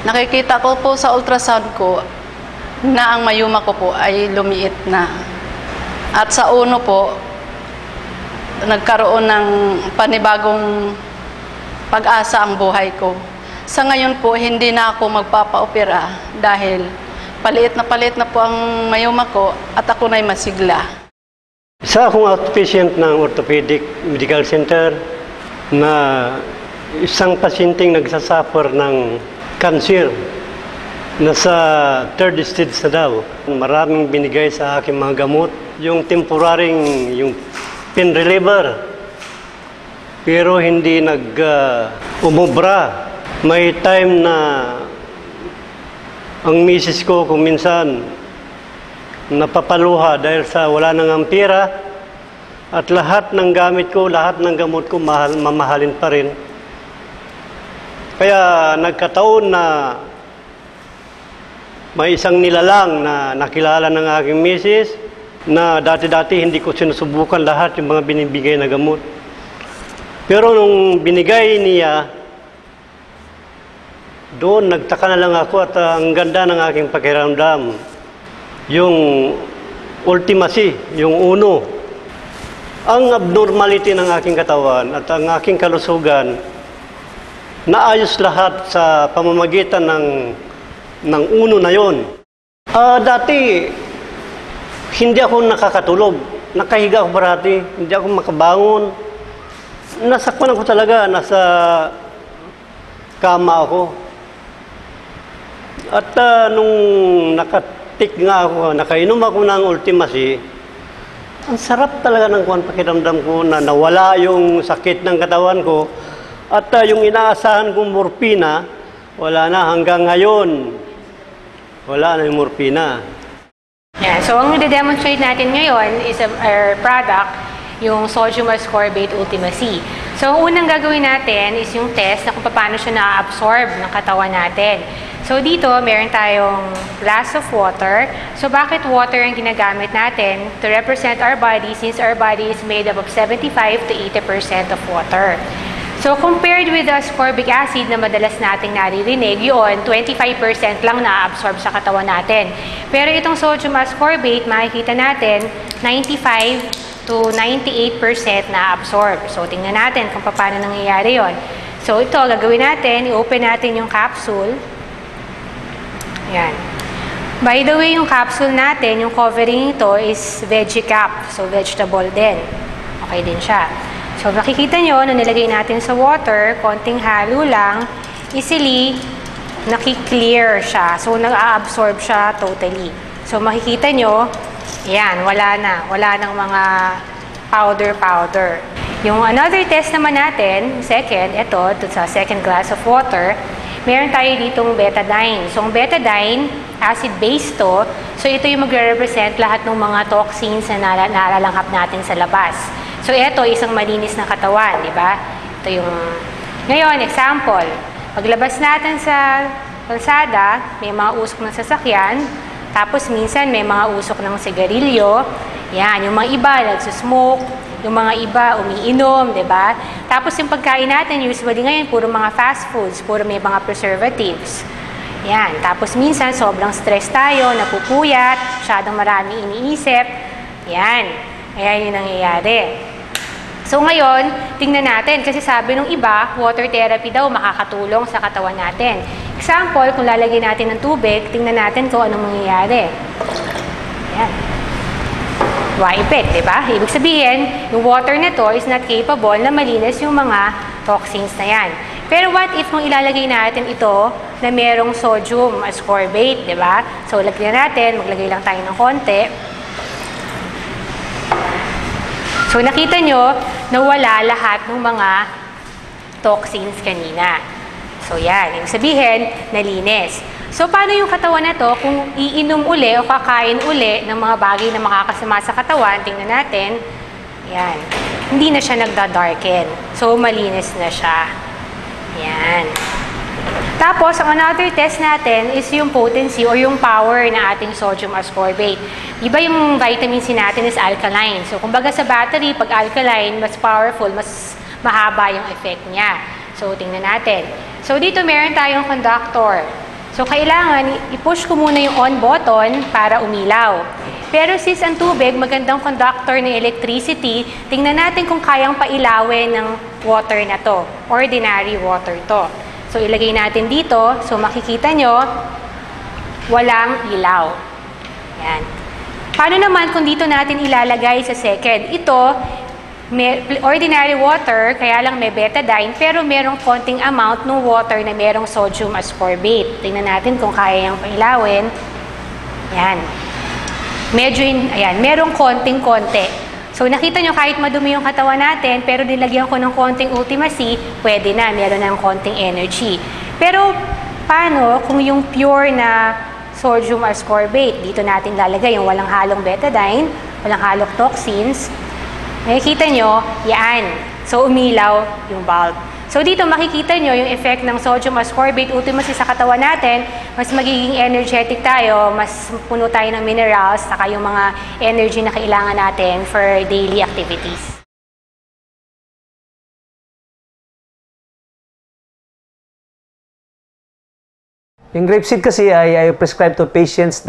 Nakikita ko po sa ultrasound ko na ang mayuma ko po ay lumiit na. At sa uno po, nagkaroon ng panibagong pag-asa ang buhay ko. Sa ngayon po, hindi na ako magpapa-opera dahil paliit na po ang mayuma ko at ako na'y masigla. Isa akong outpatient ng Orthopedic Medical Center na isang pasyenteng nagsasuffer ng cancer. Nasa third stage na daw. Maraming binigay sa aking mga gamot. Yung temporaring, yung pain reliever. Pero hindi umubra. May time na ang misis ko kung minsan napapaluha dahil sa wala nang ang pera at lahat ng gamit ko, lahat ng gamot ko mamahalin pa rin. Kaya nagkataon na may isang nilalang na nakilala ng aking misis na dati-dati hindi ko sinusubukan lahat yung mga binibigay na gamot. Pero nung binigay niya, doon nagtaka na lang ako at ang ganda ng aking pakiramdam. Yung ultimacy, yung uno. Ang abnormality ng aking katawan at ang aking kalusugan, naayos lahat sa pamamagitan ng uno na yon. Dati, hindi ako nakakatulog. Nakahiga ako parati. Hindi ako makabangon. Nasakpan ako talaga. Nasa kama ako. At nung nakatik nga ako, nakainom ako ng ultimacy, ang sarap talaga ng pakiramdam ko na nawala yung sakit ng katawan ko. At yung inaasahan kong morpina, wala na hanggang ngayon. Wala na yung morpina. Yeah, so ang i-demonstrate natin ngayon is our product, yung sodium ascorbate ultimacy. So ang unang gagawin natin is yung test na kung paano siya na-absorb ng katawan natin. So dito, meron tayong glass of water. So bakit water ang ginagamit natin? To represent our body, since our body is made up of 75 to 80% of water. So, compared with the ascorbic acid na madalas nating naririnig, yun, 25% lang na-absorb sa katawan natin. Pero itong sodium ascorbate, makikita natin, 95 to 98% na-absorb. So, tingnan natin kung paano nangyayari yon. So, ito, gagawin natin, i-open natin yung capsule. Ayan. By the way, yung capsule natin, yung covering ito is veggie cap. So, vegetable din. Okay din siya. So, makikita nyo, nung nilagay natin sa water, konting halo lang, easily, nakiklear siya. So, nag-a-absorb siya totally. So, makikita nyo, yan, wala na. Wala nang mga powder-powder. Yung another test naman natin, second, ito, sa second glass of water, meron tayo ditong betadine. So, ang betadine, acid-base to. So, ito yung magre-represent lahat ng mga toxins na nalalanghap natin sa labas. So, ito, isang malinis na katawan, di ba? Ito yung... Ngayon, example. Paglabas natin sa kalsada, may mga usok ng sasakyan, tapos minsan may mga usok ng sigarilyo. Yan, yung mga iba, nagsusmoke, yung mga iba, umiinom, di ba? Tapos yung pagkain natin, usually ngayon, puro mga fast foods, puro may mga preservatives. Yan, tapos minsan, sobrang stress tayo, napupuyat, masyadong marami iniisip. Yan, ayan yung nangyayari. So ngayon, tingnan natin, kasi sabi nung iba, water therapy daw makakatulong sa katawan natin. Example, kung lalagyan natin ng tubig, tingnan natin kung anong mangyayari. Ayan. Waipit, di ba? Ibig sabihin, yung water na to is not capable na malinis yung mga toxins na yan. Pero what if kung ilalagay natin ito na merong sodium ascorbate, di ba? So, lagyan natin, maglagay lang tayo ng konti. So, nakita nyo, nawala lahat ng mga toxins kanina. So, yan. Ibig sabihin, nalinis. So, paano yung katawan na to kung iinom uli o kakain uli ng mga bagay na makakasama sa katawan? Tingnan natin. Yan. Hindi na siya nagda-darken. So, malinis na siya. Yan. Tapos, ang another test natin is yung potency o yung power na ating sodium ascorbate. Diba yung vitamin C natin is alkaline. So, kumbaga sa battery, pag alkaline, mas powerful, mas mahaba yung effect niya. So, tingnan natin. So, dito meron tayong conductor. So, kailangan i-push ko muna yung on button para umilaw. Pero since ang tubig, magandang conductor ng electricity, tingnan natin kung kayang pailawin ng water na to. Ordinary water to. So, ilagay natin dito. So, makikita nyo, walang ilaw. Yan. Paano naman kung dito natin ilalagay sa second? Ito, ordinary water, kaya lang may betadine, pero merong konting amount ng water na merong sodium ascorbate. Tingnan natin kung kaya yung pailawin. Yan. Medyo, ayan, merong konting-konti. So, nakita nyo kahit madumi yung katawan natin, pero nilagyan ko ng konting Ultima C, pwede na, meron ng konting energy. Pero, paano kung yung pure na sodium ascorbate, dito natin lalagay yung walang halong betadine, walang halong toxins, nakikita nyo, yan. So, umilaw yung bulb. So, dito makikita nyo yung effect ng sodium ascorbate Ultima C sa katawan natin, mas magiging energetic tayo, mas puno tayo ng minerals, saka yung mga energy na kailangan natin for daily activities. Yung grapeseed kasi ay prescribed to patients na